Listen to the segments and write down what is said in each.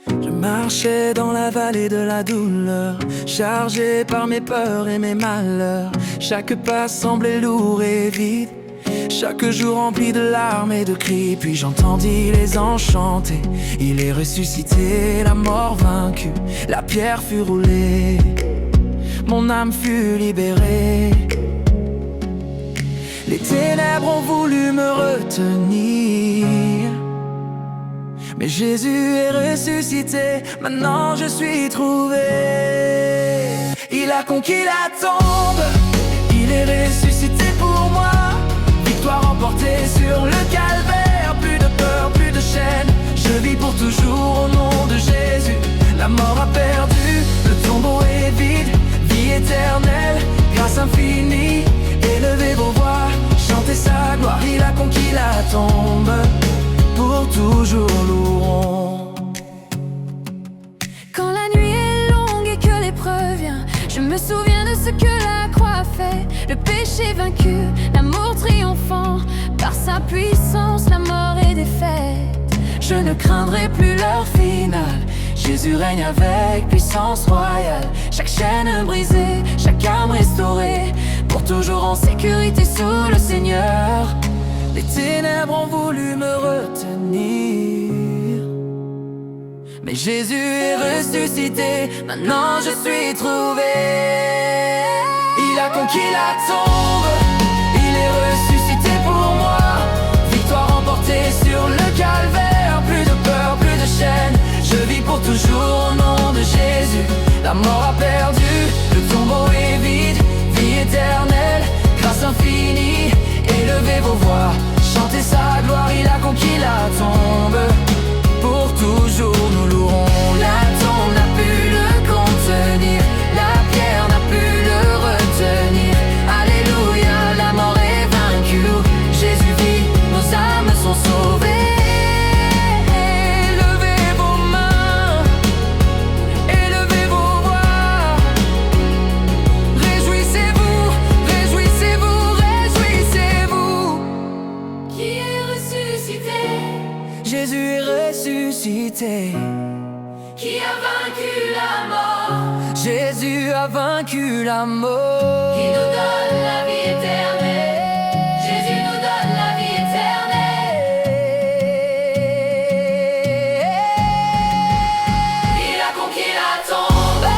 Je marchais dans la vallée de la douleur, chargé par mes peurs et mes malheurs. Chaque pas semblait lourd et vide, chaque jour rempli de larmes et de cris. Puis j'entendis les anges chanter, il est ressuscité, la mort vaincue, la pierre fut roulée, mon âme fut libérée. Les ténèbres ont voulu me retenir, mais Jésus est ressuscité, maintenant je suis trouvé. Il a conquis la tombe, il est ressuscité pour moi. Victoire remportée sur le calvaire, plus de peur, plus de chaîne. Je vis pour toujours au nom de Jésus. La mort a perdu, le tombeau est vide, vie éternelle, grâce infinie. Élevez vos voix, chantez sa gloire, il a conquis la tombe. Pour toujours louerons. Quand la nuit est longue et que l'épreuve vient, je me souviens de ce que la croix a fait. Le péché vaincu, l'amour triomphant, par sa puissance la mort est défaite. Je ne craindrai plus l'heure finale, Jésus règne avec puissance royale. Chaque chaîne brisée, chaque âme restaurée, pour toujours en sécurité sous le Seigneur. Les ténèbres ont voulu me retenir, mais Jésus est ressuscité, maintenant je suis trouvé. Il a conquis la tombe, il est ressuscité pour moi. Victoire remportée sur le calvaire, plus de peur, plus de chaîne. Je vis pour toujours au nom de Jésus. La mort a perdu, le tombeau est vide, vie éternelle, grâce infinie. Élevez vos voix, chantez sa gloire, il a conquis la tombe. Pour toujours nous louerons. La tombe n'a pu le contenir, la pierre n'a pu le retenir. Alléluia, la mort est vaincue, Jésus vit, nos âmes sont sauvées. Élevez vos mains, élevez vos voix. Réjouissez-vous, réjouissez-vous, réjouissez-vous. Qui est ressuscité, Jésus est ressuscité, qui a vaincu la mort, Jésus a vaincu la mort. qui nous donne la vie éternelle. Jésus nous donne la vie éternelle. Il a conquis la tombe,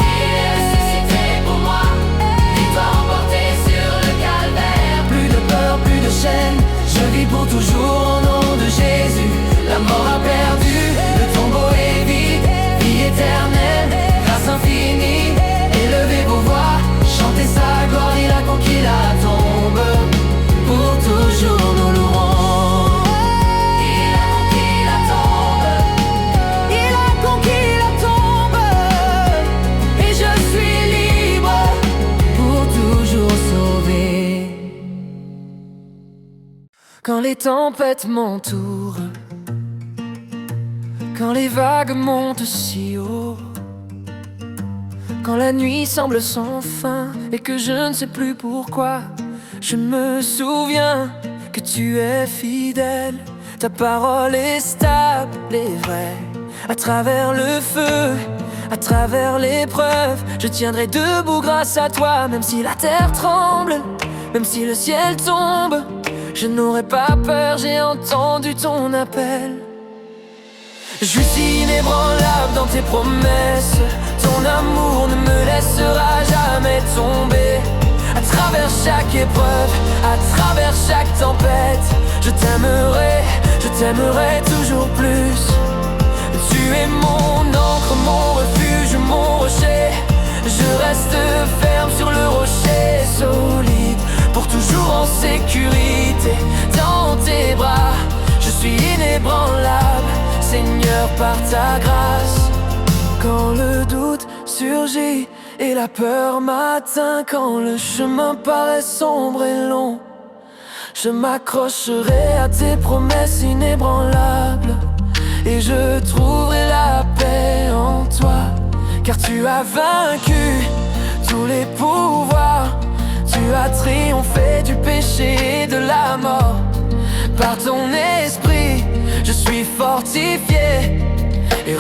il est ressuscité pour moi. Victoire remportée sur le calvaire. Plus de peur, plus de chaîne, je vis pour toujours au nom de Jésus. La mort a perdu, le tombeau est vide, vie éternelle, grâce infinie. Élevez vos voix, chantez sa gloire, il a conquis la tombe. Pour toujours nous louerons. Il a conquis la tombe, Il a conquis la tombe, et je suis libre, pour toujours sauvé. Quand les tempêtes m'entourent, quand les vagues montent si haut, quand la nuit semble sans fin et que je ne sais plus pourquoi, je me souviens que tu es fidèle. Ta parole est stable et vraie. À travers le feu, à travers l'épreuve, je tiendrai debout grâce à toi. Même si la terre tremble, même si le ciel tombe, je n'aurai pas peur, j'ai entendu ton appel. Je suis inébranlable dans tes promesses, ton amour ne me laissera jamais tomber. À travers chaque épreuve, à travers chaque tempête, je t'aimerai toujours plus. Tu es mon encre, mon refuge, mon rocher. Je reste ferme sur le rocher solide, pour toujours en sécurité dans tes bras. Je suis inébranlable, Seigneur, par ta grâce. Quand le doute surgit et la peur m'atteint, quand le chemin paraît sombre et long, je m'accrocherai à tes promesses inébranlables, et je trouverai la paix en toi. Car tu as vaincu tous les pouvoirs, tu as triomphé du péché et de la mort. Par ton esprit, je suis fortifié et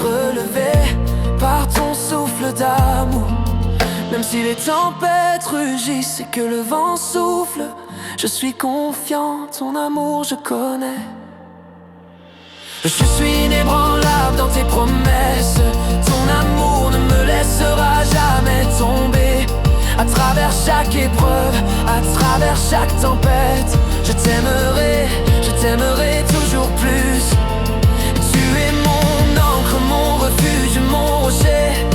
Même si les tempêtes rugissent et que le vent souffle, je suis confiant, ton amour je connais. Je suis inébranlable dans tes promesses. Ton amour ne me laissera jamais tomber. À travers chaque épreuve, à travers chaque tempête, je t'aimerai toujours plus. Tu es mon encre, mon refuge, mon rocher.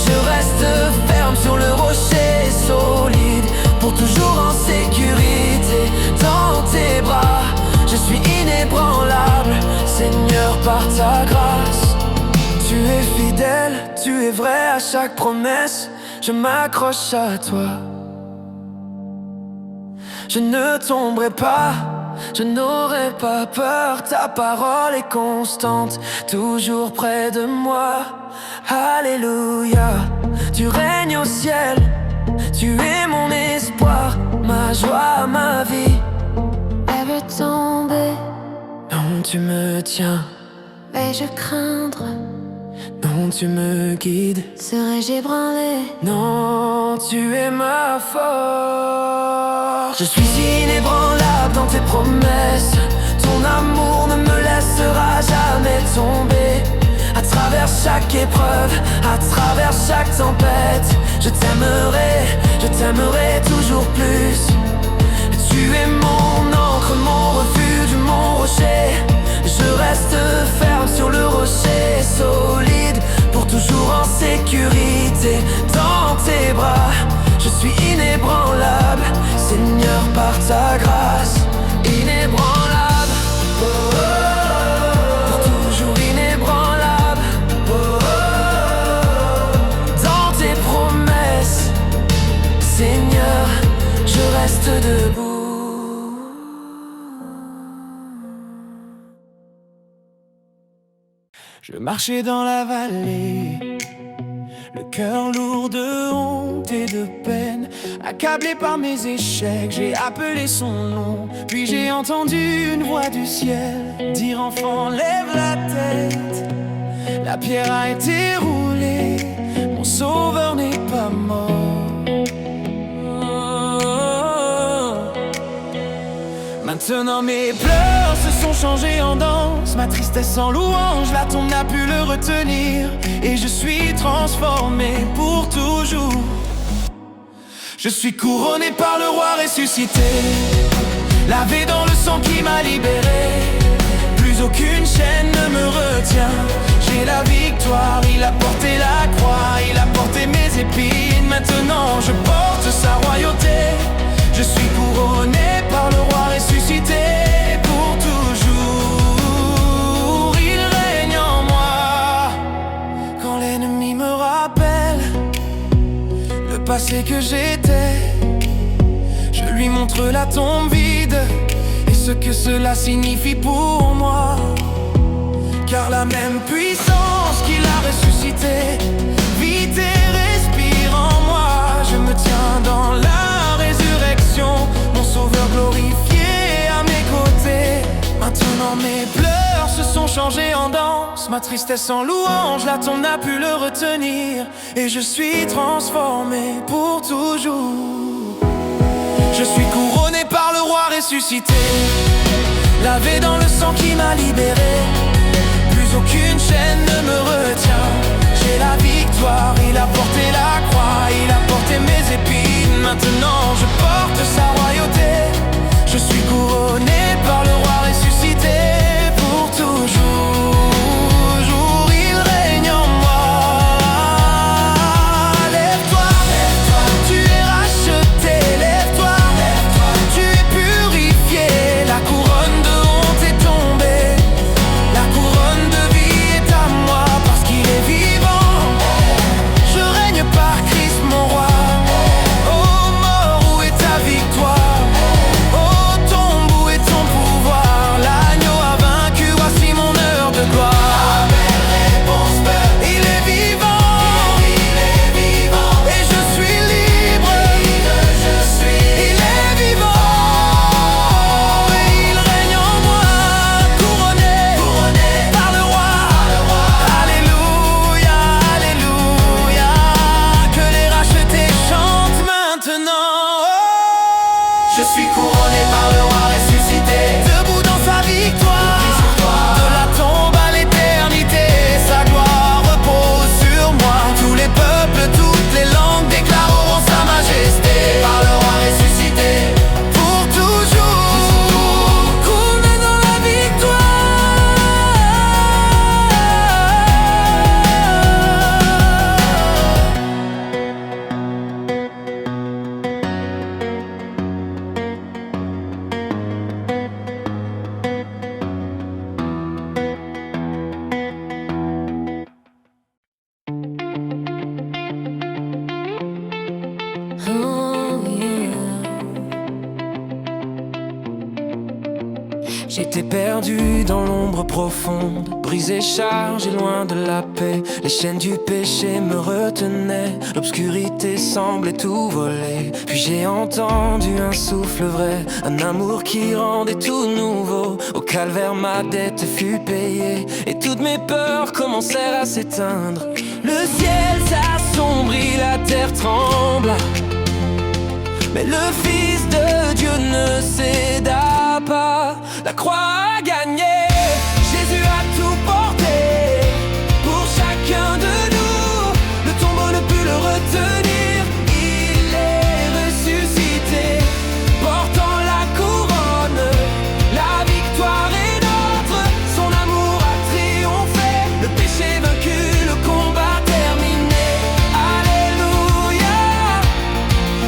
Je reste ferme sur le rocher solide, pour toujours en sécurité dans tes bras. Je suis inébranlable, Seigneur, par ta grâce. Tu es fidèle, tu es vrai à chaque promesse. Je m'accroche à toi. Je ne tomberai pas, je n'aurai pas peur. Ta parole est constante, toujours près de moi. Alléluia, tu règnes au ciel. Tu es mon espoir, ma joie, ma vie. Elle veut tomber, Non, tu me tiens. vais-je craindre? Non, tu me guides. Serais-je ébranlé? Non, tu es ma force. Je suis inébranlable dans tes promesses. Ton amour ne me laissera jamais tomber. À travers chaque épreuve, à travers chaque tempête, je t'aimerai toujours plus. Tu es mon encre, mon refuge, mon rocher. Je reste ferme sur le rocher solide, pour toujours en sécurité dans tes bras. Je suis inébranlable, Seigneur, par ta grâce. Inébranlable, oh, oh, oh. Pour toujours inébranlable, oh, oh, oh. Dans tes promesses, Seigneur, je reste debout. Je marchais dans la vallée, le cœur lourd de honte et de peine. Accablé par mes échecs, j'ai appelé son nom. Puis j'ai entendu une voix du ciel dire: enfant, lève la tête. La pierre a été roulée, mon sauveur n'est pas mort. Maintenant mes pleurs se sont changés en danse, ma tristesse en louange, la tombe n'a pu le retenir. Et je suis transformé pour toujours. Je suis couronné par le roi ressuscité, lavé dans le sang qui m'a libéré. Plus aucune chaîne ne me retient, j'ai la victoire. Il a porté la croix, il a porté mes épines. Maintenant je porte sa royauté. Je suis couronné par le roi ressuscité pour toujours. Il règne en moi. Quand l'ennemi me rappelle le passé que j'étais, je lui montre la tombe vide et ce que cela signifie pour moi. Car la même puissance qui l'a ressuscité vit et respire en moi. Je me tiens dans la résurrection, mon sauveur glorifié à mes côtés. Maintenant mes pleurs se sont changés en danse, ma tristesse en louange, la tombe n'a pu le retenir. Et je suis transformé pour toujours. Je suis couronné par le roi ressuscité, lavé dans le sang qui m'a libéré. Plus aucune chaîne ne me retient, j'ai la victoire. Il a porté la croix, il a porté mes épines. Maintenant je porte sa royauté. Je suis couronné par le roi ressuscité pour toujours. Il règne en moi. Lève-toi, lève-toi, tu es racheté. Lève-toi, lève-toi, tu es purifié. La couronne de honte est tombée. Oh yeah. J'étais perdu dans l'ombre profonde, brisé, chargé, loin de la paix. Les chaînes du péché me retenaient, l'obscurité semblait tout voler. Puis j'ai entendu un souffle vrai, un amour qui rendait tout nouveau. Au calvaire ma dette fut payée, et toutes mes peurs commencèrent à s'éteindre. Le ciel s'assombrit, la terre trembla, mais le Fils de Dieu ne céda pas. La croix a gagné, Jésus a tout porté. Pour chacun de nous, le tombeau ne put le retenir. Il est ressuscité, portant la couronne. La victoire est notre, son amour a triomphé. Le péché vaincu, le combat terminé. Alléluia,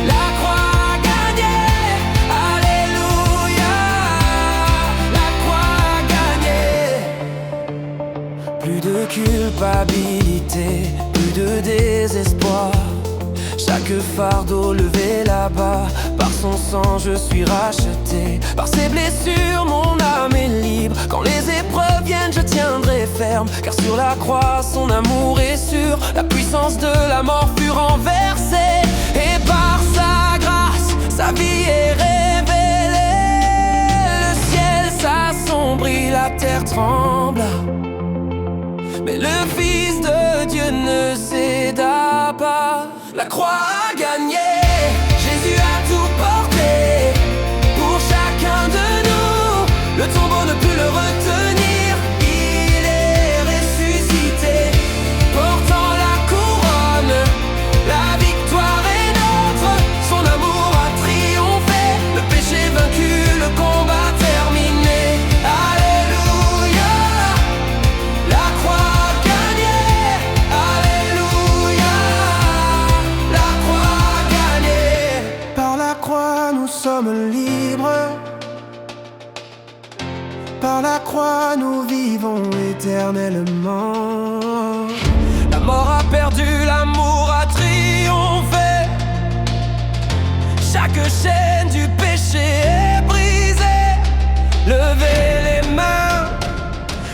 la croix a gagné. Alléluia, la croix a gagné. Plus de culpabilité, plus de désespoir. Chaque fardeau levé là-bas, par son sang je suis racheté. Par ses blessures mon âme est libre. Quand les épreuves viennent je tiendrai ferme, car sur la croix son amour est sûr. La puissance de la mort fut renversée, et par sa grâce sa vie est révélée. Le ciel s'assombrit, la terre trembla, mais le Fils de Dieu ne céda pas. La croix a gagné, Jésus a tout porté. Pour chacun de nous, le tombeau ne put le retenir. Il est ressuscité, portant la couronne. La victoire est notre, son amour a triomphé. Le péché vaincu, le combat terminé. Alléluia, la croix a gagné. Alléluia, la croix a gagné. Par la croix nous sommes libres. Par la croix nous vivons éternellement. La mort a perdu, l'amour a triomphé. Chaque chaîne du péché est brisée. Levez les mains,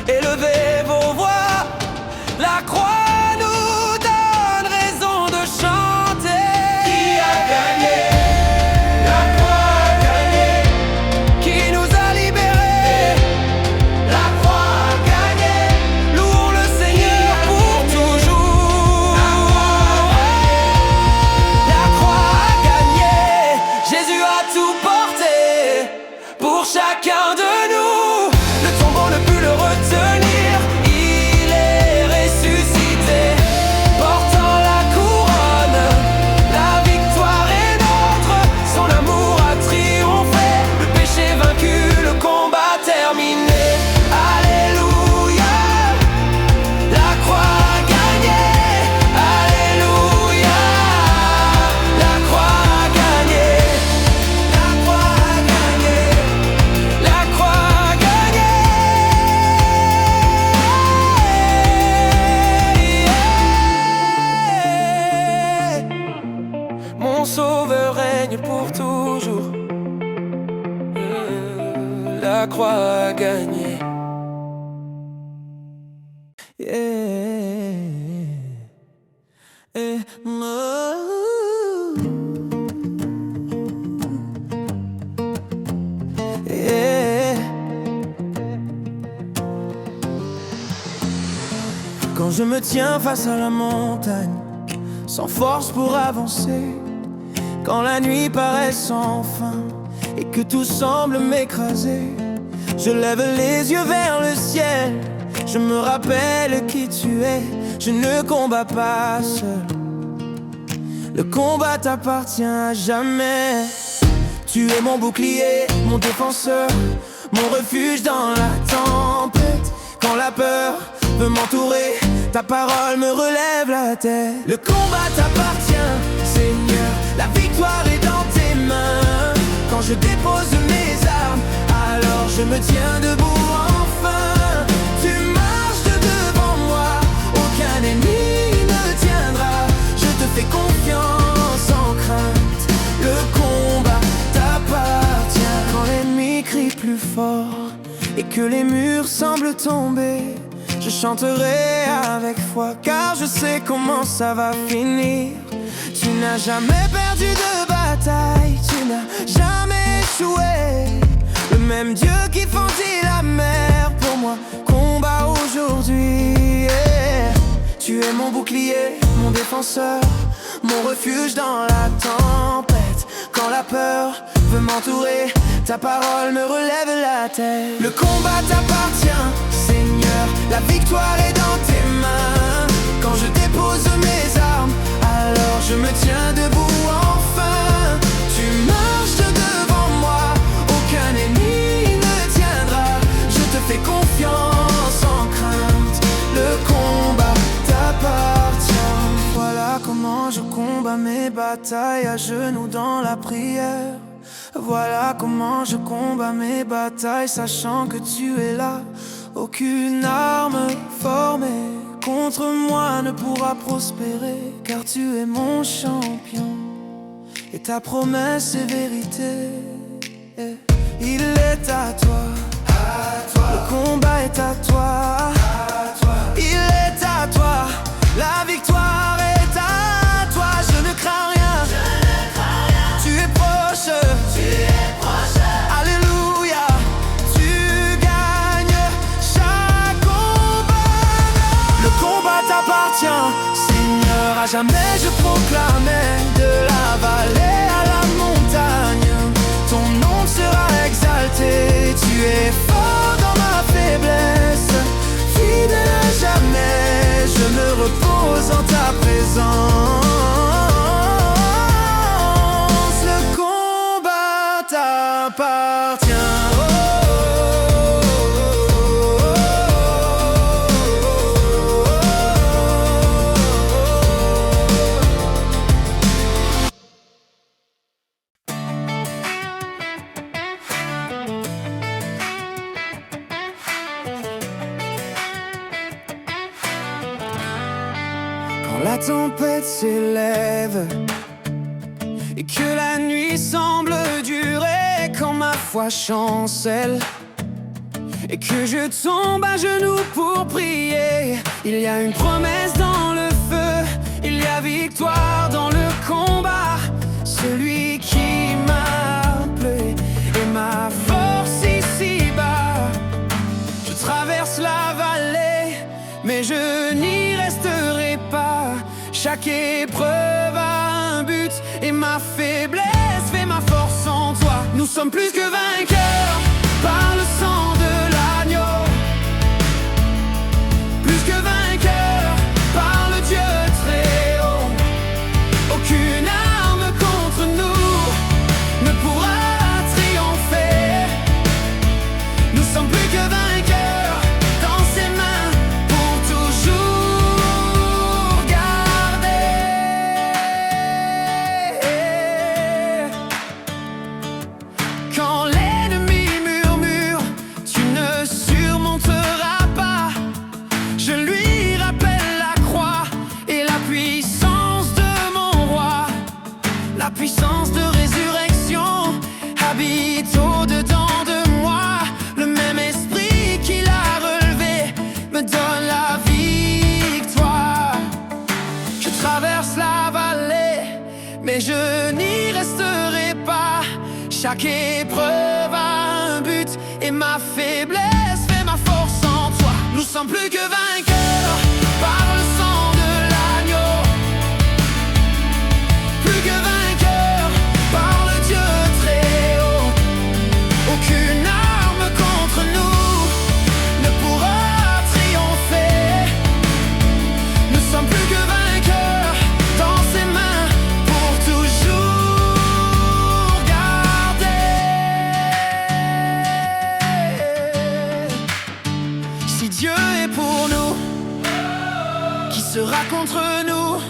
élevez vos voix. La croix nous donne raison de chanter. Qui a gagné? La croix a gagné. Qui nous a libérés? La croix a gagné. Louons le Seigneur pour toujours. La croix a gagné, Jésus a tout porté. Pour chacun de nous, le tombeau ne put le retenir. Il est ressuscité, portant la couronne. La victoire est notre, son amour a triomphé. Le péché vaincu, le combat terminé. Alléluia, la croix a gagné. Alléluia, la croix a gagné. La croix a gagné. La croix a gagné. Mon sauveur règne pour toujours. La croix a gagné. Quand je me tiens face à la montagne, sans force pour avancer, quand la nuit paraît sans fin et que tout semble m'écraser, je lève les yeux vers le ciel. Je me rappelle qui tu es. Je ne combats pas seul, le combat t'appartient à jamais. Tu es mon bouclier, mon défenseur, mon refuge dans la tempête. Quand la peur veut m'entourer, ta parole me relève la tête. Le combat t'appartient, Seigneur, la victoire est dans tes mains. Quand je dépose mes armes, alors je me tiens debout enfin. Tu marches devant moi, aucun ennemi ne tiendra. Je te fais confiance sans crainte. que les murs semblent tomber, je chanterai avec foi, car je sais comment ça va finir. Tu n'as jamais perdu de bataille, tu n'as jamais échoué. Le même Dieu qui fendit la mer pour moi combat aujourd'hui, yeah. Tu es mon bouclier, mon défenseur, mon refuge dans la tempête. Quand la peur veut m'entourer, ta parole me relève la tête. Le combat t'appartient, Seigneur, la victoire est dans tes mains. Quand je dépose mes armes, alors je me tiens debout enfin. Tu marches devant moi, aucun ennemi ne tiendra. Je te fais confiance sans crainte, le combat t'appartient. Voilà comment je combats mes batailles, à genoux dans la prière. Voilà comment je combats mes batailles, sachant que tu es là. Aucune arme formée contre moi ne pourra prospérer, car tu es mon champion et ta promesse est vérité. Il est à toi, le combat est à toi, il est à toi, la victoire est à toi. Je ne crains rien, tu es proche, alléluia, tu gagnes chaque combat. Le combat t'appartient, Seigneur, à jamais je proclamais. De la vallée à la montagne, ton nom sera exalté. Tu es fort dans ma faiblesse, fidèle à jamais. Je me repose en ta présence. Le combat t'appartient. La tempête s'élève et que la nuit semble durer, quand ma foi chancelle et que je tombe à genoux pour prier. Il y a une promesse dans le feu, il y a victoire dans le combat. Celui qui m'a appelé est ma force ici-bas. Je traverse la vallée, mais je n'y resterai pas. Chaque épreuve a un but et ma faiblesse fait ma force en toi. Nous sommes plus que vainqueurs par le sang de l'agneau, plus que vainqueurs par le Dieu très haut. Aucune arme contre nous ne pourra triompher. Nous sommes plus que vainqueurs dans ses mains pour toujours. Quand l'ennemi murmure, tu ne surmonteras pas. Je lui rappelle la croix et la puissance de mon roi. La puissance de résurrection habite au-dedans de moi. Le même esprit qui l'a relevé me donne la victoire. Je traverse la vallée, mais je n'y resterai pas. Chaque épreuve a un but et ma faiblesse fait ma force en toi. Nous sommes plus que vainqueurs par le sang de l'agneau, plus que vainqueurs par le Dieu très haut. Aucune arme contre nous ne pourra triompher. Nous sommes plus que vainqueurs dans ses mains pour toujours. Si Dieu est pour nous, qui sera contre nous?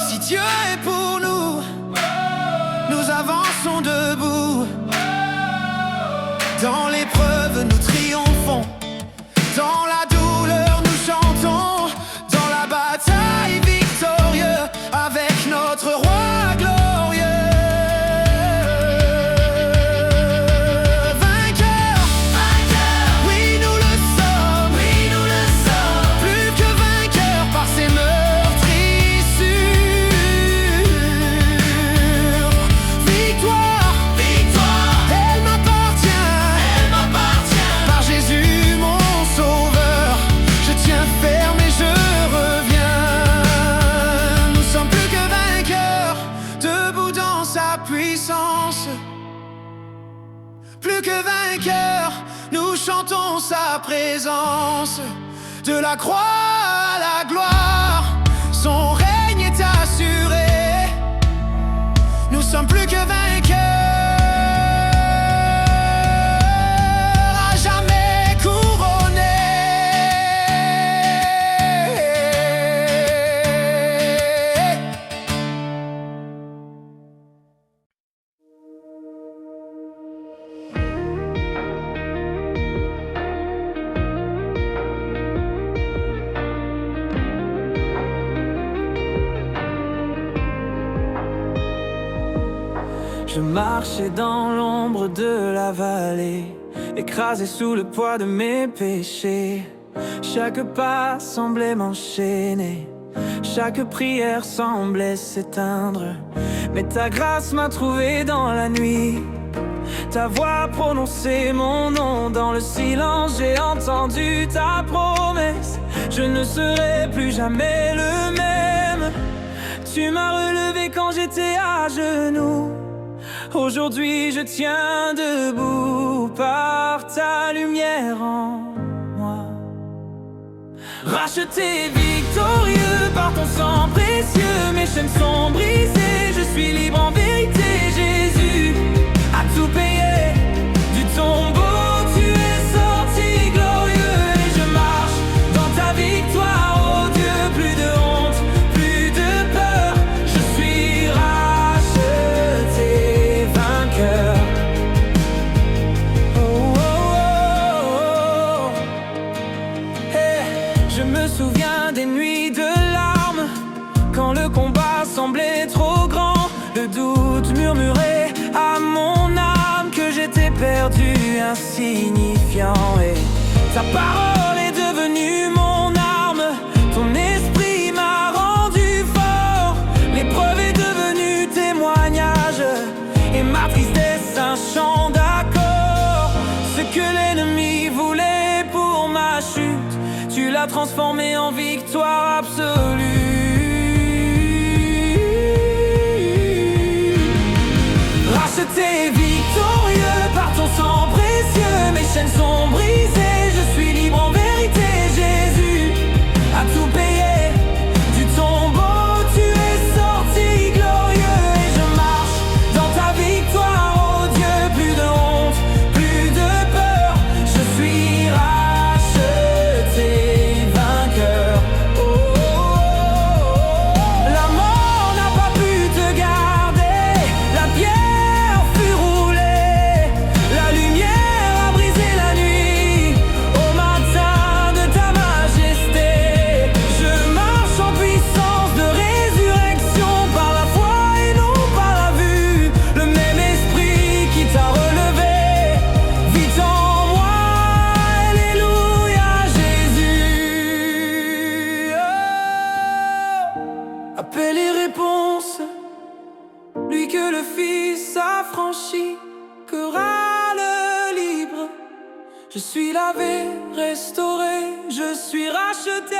Si Dieu est pour nous, nous avançons debout. Dans l'épreuve, nous triomphons. Dans la douleur, nous chantons. Dans la bataille, victorieux, avec notre roi glorieux. Vainqueur, vainqueur. sentons sa présence. De la croix à la gloire, son règne est assuré. Nous sommes plus que vainqueurs, à jamais couronnés. Je marchais dans l'ombre de la vallée, écrasé sous le poids de mes péchés. Chaque pas semblait m'enchaîner, chaque prière semblait s'éteindre. Mais ta grâce m'a trouvé dans la nuit, ta voix prononçait mon nom. Dans le silence j'ai entendu ta promesse, je ne serai plus jamais le même. Tu m'as relevé quand j'étais à genoux, aujourd'hui je tiens debout par ta lumière en moi. Racheté, victorieux par ton sang précieux, mes chaînes sont brisées, je suis libre en vérité. Jésus a tout payé, du tombeau tu es sorti glorieux. Et je marche dans ta victoire, oh Dieu, plus de honte, plus de peur, je suis racheté. Je me souviens des nuits de larmes, quand le combat semblait trop grand. Le doute murmurait à mon âme que j'étais perdu, insignifiant. Et ta parole est devenue mon arme, ton esprit m'a rendu fort. L'épreuve est devenue témoignage, et ma tristesse un chant d'accord. Ce que l'ennemi voulait pour ma chute, tu l'as transformé en victoire absolue. Racheté, victorieux par ton sang précieux, mes chaînes sont brisées, je suis libre en vérité. Jésus a tout payé, du tombeau tu es sorti glorieux. Et je marche dans ta victoire, oh Dieu, plus de honte, plus de peur, je suis racheté, vainqueur. Oh, oh, oh. La mort n'a pas pu te garder, la pierre fut roulée, la lumière a brisé la nuit au matin de ta majesté. Je marche en puissance de résurrection, par la foi et non par la vue. Le même esprit qui t'a relevé vit en moi, alléluia Jésus. Oh. Appel et réponse, lui que le Fils a franchi, chorale libre. Je suis lavé, restauré, je suis racheté.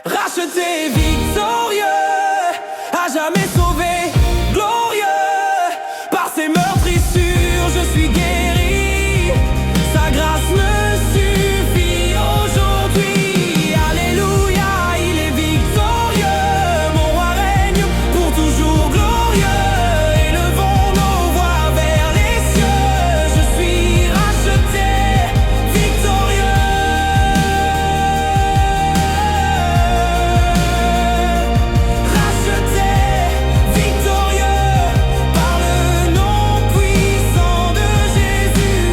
Racheté, victorieux, à jamais sauvé, glorieux. Par ses meurtrissures, je suis guéri. Sa grâce me suffit aujourd'hui. Alléluia, il est victorieux. Mon roi règne pour toujours glorieux. Élevons nos voix vers les cieux. Je suis racheté, victorieux. Racheté, victorieux par le nom puissant de Jésus.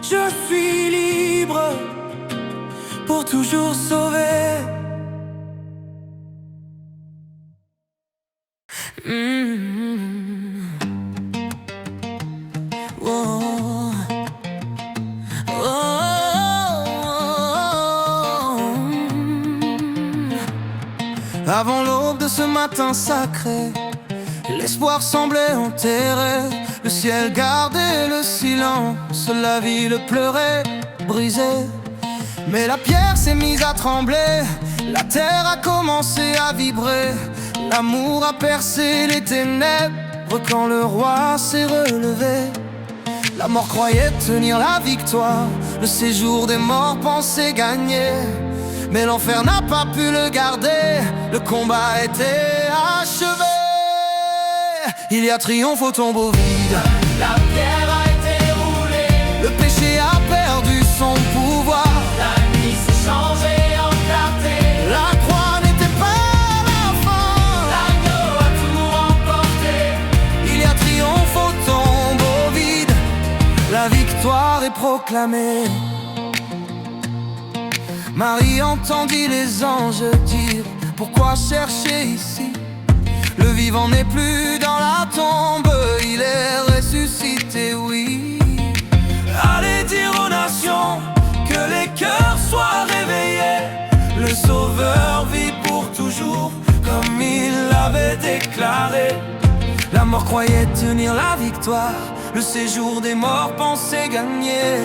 Je suis libre pour toujours sauver. Oh. Oh. Avant l'aube de ce matin sacré, l'espoir semblait enterré. Le ciel gardait le silence, la ville pleurait, brisée. Mais la pierre s'est mise à trembler, la terre a commencé à vibrer. L'amour a percé les ténèbres quand le roi s'est relevé. La mort croyait tenir la victoire, le séjour des morts pensait gagner. Mais l'enfer n'a pas pu le garder, le combat était achevé. Il y a triomphe au tombeau vide, La pierre a été roulée, le péché a perdu son pouvoir. la nuit s'est changée en clarté. La croix n'était pas la fin, L'agneau a tout remporté. il y a triomphe au tombeau vide, la victoire est proclamée. Marie entendit les anges dire: pourquoi chercher ici? Le vivant n'est plus dans la tombe, il est ressuscité, oui. Allez dire aux nations que les cœurs soient réveillés. Le Sauveur vit pour toujours, comme il l'avait déclaré. La mort croyait tenir la victoire, le séjour des morts pensait gagner.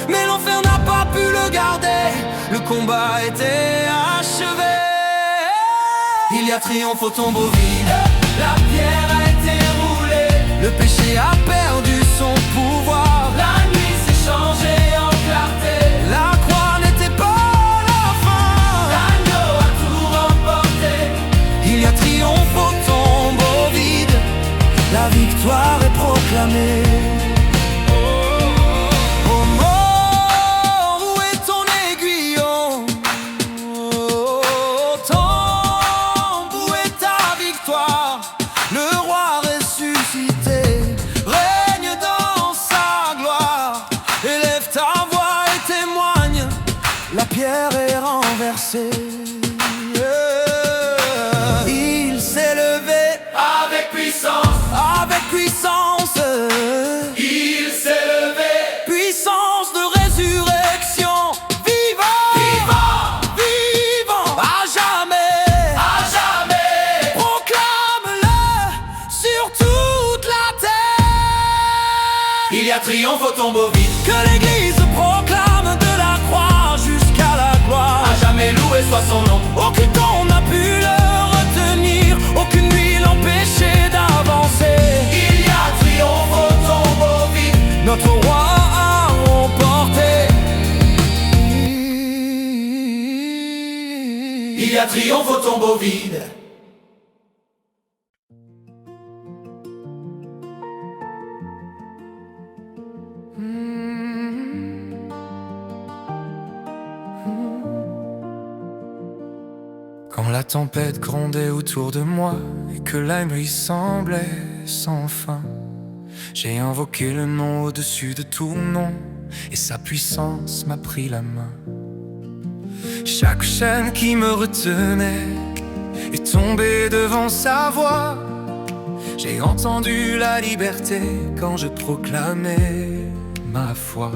Mais l'enfer n'a pas pu le garder, le combat était achevé. Il y a triomphe au tombeau vide, La pierre a été roulée, le péché a perdu son pouvoir. la nuit s'est changée en clarté. La croix n'était pas la fin, L'agneau a tout remporté. il y a triomphe au tombeau vide, la victoire est proclamée. Oh mort, où est ton aiguillon? Oh tombe, où est ta victoire? Le roi ressuscité règne dans sa gloire. Élève ta voix et témoigne, la pierre est renversée. Il s'est levé Avec puissance, avec puissance, il s'est levé. puissance de résurrection. Vivant, Vivant, vivant, à jamais. à jamais. Proclame-le sur toute la terre. Il y a triomphe au tombeau vide, Que l'Église proclame de la croix jusqu'à la gloire. à jamais loué soit son nom. Aucun temps n'a pu le retenir, aucune nuit l'empêcher d'avancer. Il y a triomphe au tombeau vide, Notre roi a remporté. il y a triomphe au tombeau vide. Quand la tempête grondait autour de moi et que la nuit semblait sans fin, j'ai invoqué le nom au-dessus de tout nom et sa puissance m'a pris la main. Chaque chaîne qui me retenait est tombée devant sa voix. J'ai entendu la liberté quand je proclamais ma foi.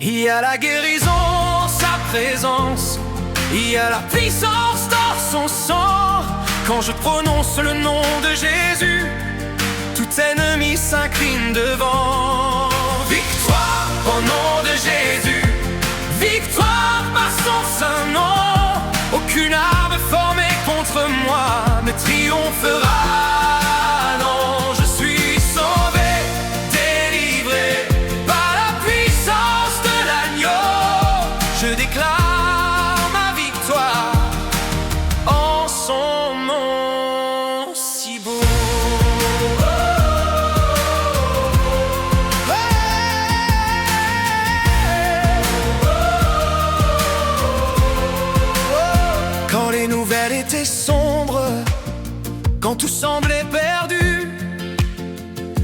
Il y a la guérison, sa présence, il y a la puissance dans son sang. Quand je prononce le nom de Jésus, tout ennemi s'incline devant. Victoire au nom de Jésus, victoire par son saint nom. Aucune arme formée contre moi ne triomphera. Non, je suis sauvé, délivré par la puissance de l'agneau. Je déclare ma victoire en son nom si beau. Quand les nouvelles étaient sombres, quand tout semblait perdu,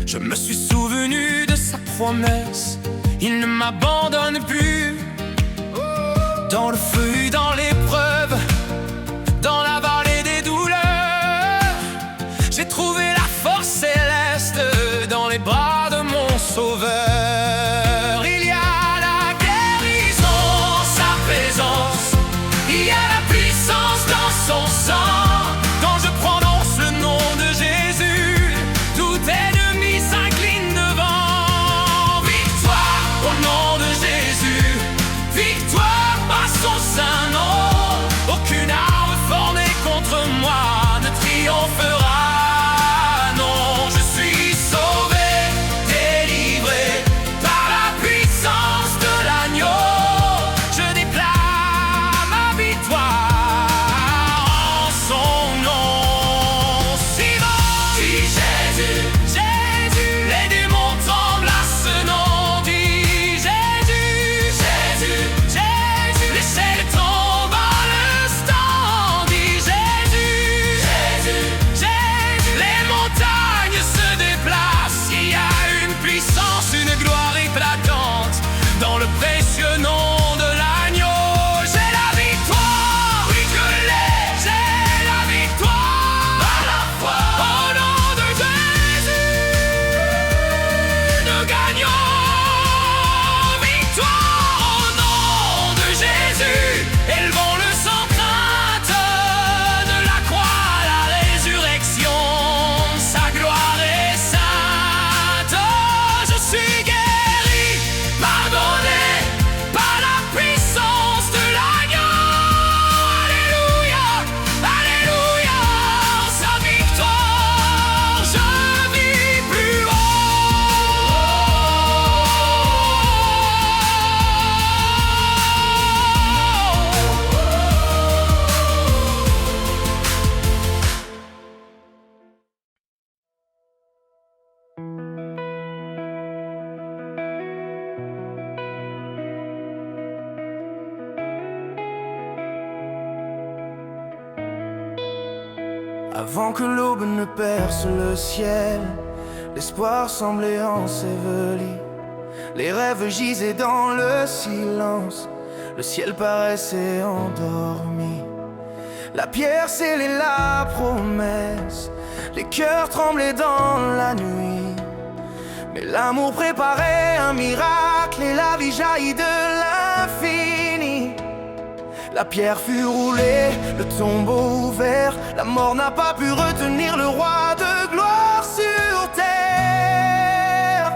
je me suis souvenu de sa promesse. Il ne m'abandonne plus. Dans le feu, dans l'épreuve, dans la vallée des douleurs, j'ai trouvé la force céleste dans les bras de mon sauveur. Il y a la guérison, sa présence, il y a la puissance dans son sang. Quand je prononce le nom de Jésus, tout ennemi s'incline devant. Victoire au nom de Jésus, victoire par son saint nom. Aucune arme formée contre moi ne triomphera. Avant que l'aube ne perce le ciel, l'espoir semblait enseveli. Les rêves gisaient dans le silence, le ciel paraissait endormi. La pierre scellait la promesse, les cœurs tremblaient dans la nuit. Mais l'amour préparait un miracle et la vie jaillit de l'infini. La pierre fut roulée, le tombeau ouvert, la mort n'a pas pu retenir le roi de gloire sur terre.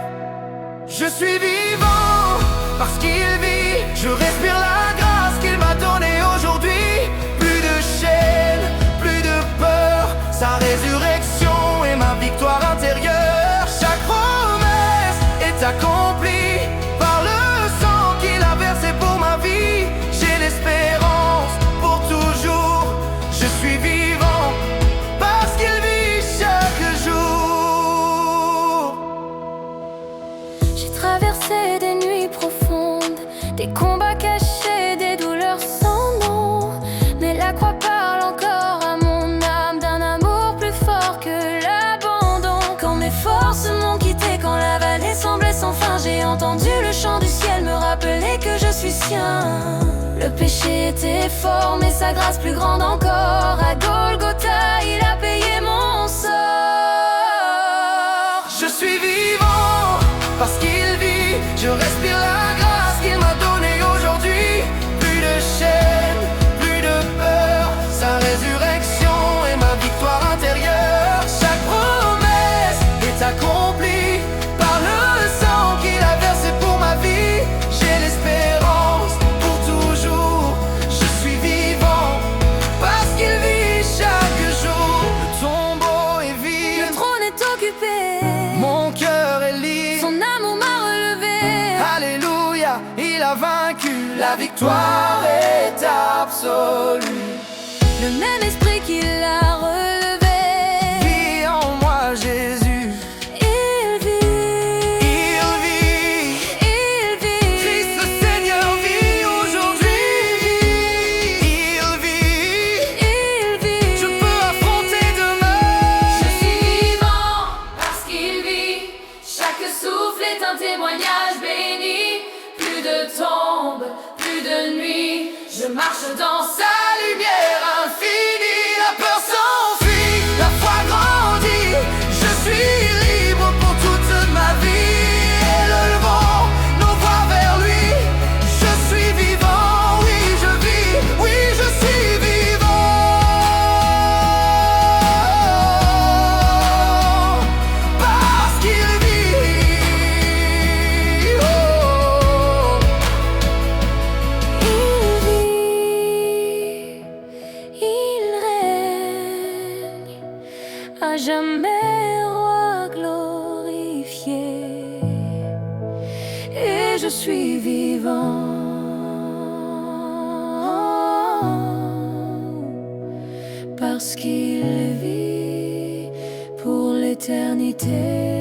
Je suis vivant parce qu'il vit, je respire la grâce qu'il m'a donnée aujourd'hui. Plus de chaînes, plus de peur, sa résurrection est ma victoire intérieure. Chaque promesse est accomplie par le sang qu'il a versé pour ma vie. J'ai l'espérance pour toujours, je suis vivant parce qu'il vit chaque jour. J'ai traversé des nuits profondes, des combats cachés, des douleurs sans nom. Mais la croix parle encore à mon âme d'un amour plus fort que l'abandon. Quand mes forces m'ont quitté, quand la vallée semblait sans fin, j'ai entendu le chant du ciel me rappeler que je suis sien. Le péché était fort, mais sa grâce plus grande encore. À Golgotha, il a payé mon sort. Je suis vivant parce qu'il vit, je respire la grâce qu'il m'a donnée aujourd'hui. Plus de chaînes, plus de peur, sa résurrection est ma victoire intérieure. Chaque promesse est accomplie par le sang qu'il a versé pour ma vie. J'ai l'espérance pour toujours, je suis vivant parce qu'il vit chaque jour. Le tombeau est vide, Le trône est occupé, mon cœur est libre. son amour m'a relevé. Alléluia, il a vaincu, la victoire est absolue. Le même esprit qui l'a relevé, Vis en moi Jésus, il vit, il vit. il vit. Christ le Seigneur vit aujourd'hui, il vit. Il vit. Je peux affronter demain. Je suis vivant parce qu'il vit. Chaque souffle est un témoignage béni. Plus de tombe, plus de nuit. Je marche dans sa lumière infinie. La peur s'enfuit, la foi grandit. Je suis libre pour toute ma vie. Élevons nos voix vers lui. Je suis vivant, oui je vis, oui je suis vivant. Parce qu'il vit. Oh. Il vit, il règne, à jamais roi glorifié. Et je suis vivant parce qu'il vit pour l'éternité.